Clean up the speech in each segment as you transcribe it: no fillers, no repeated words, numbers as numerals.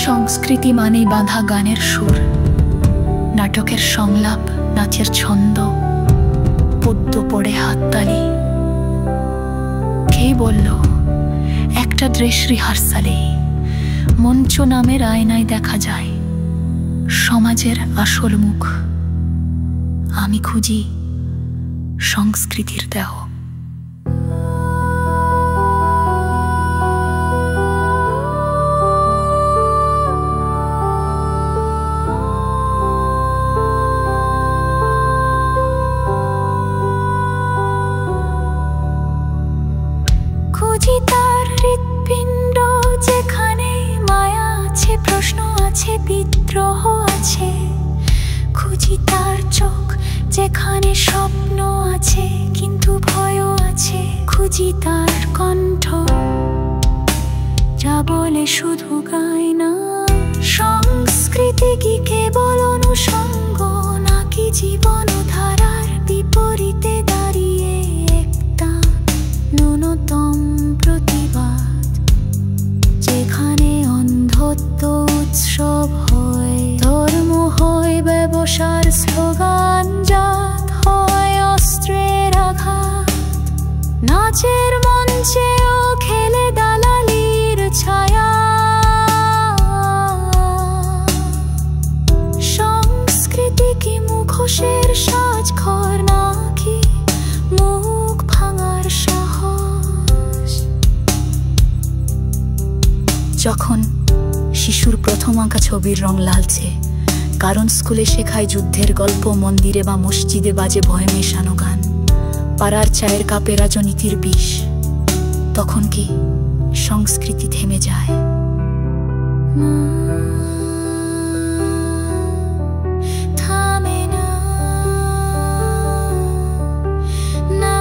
সংস্কৃতি মানেই বাঁধা গানের সুর, নাটকের সংলাপ, নাচের ছন্দ, পদ্য পড়ে হাততালি। কে বলল একটা ড্রেস রিহার্সালে মঞ্চ নামের আয়নায় দেখা যায় সমাজের আসল মুখ? আমি খুঁজি সংস্কৃতির দেহ। খুঁজি তার হৃৎপিণ্ড যেখানে মায়া আছে, প্রশ্ন আছে, বিদ্রোহ আছে। খুঁজি তার চোখ যেখানে স্বপ্ন আছে কিন্তু ভয়ও আছে। খুঁজি তার কণ্ঠ যা বলে শুধু গায় না। সংস্কৃতি কি কেবল অনুষঙ্গ নাকি জীবনধারার বিপরীতে দাঁড়িয়ে একটা ন্যূনতম প্রতিবাদ, যেখানে অন্ধত্ব উৎসব হয়, ধর্ম হয় ব্যবসার স্লোগান, জাত হয় অস্ত্রের আঘাত, নাচের মঞ্চেও খেলে দালালির ছায়া। সংস্কৃতি কি মুখোশের সাজঘর নাকি মুখ ভাঙার সাহস? যখন শিশুর প্রথম আঁকা ছবির রং লালচে, কারণ স্কুলে শেখায় যুদ্ধের গল্প, মন্দিরে বা মসজিদে বাজে ভয় মেশানো গান, পাড়ার চায়ের কাপে রাজনীতির বিষ, তখন কি সংস্কৃতি থেমে যায়? থামে না, না।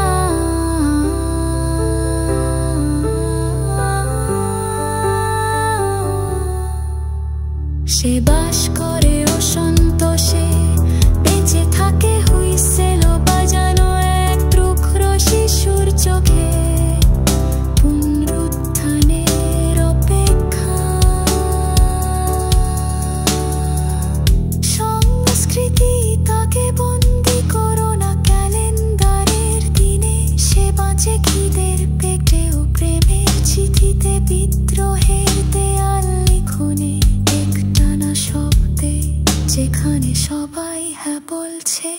সে বাস করে অসন্তোষে, বেঁচে থাকে হুইসেল বাজানো এক রুক্ষ শিশুর চোখে। পুনরুত্থানের অপেক্ষা। সংস্কৃতি তাকে বন্দি করো না ক্যালেন্ডারের দিনে, সে বাঁচে খিদের পেটে ও প্রেমের চিঠিতে, বিদ্রোহের দেয়াল লিখনে, একটানা শব্দে যেখানে সবাই হ্যাঁ বলছে।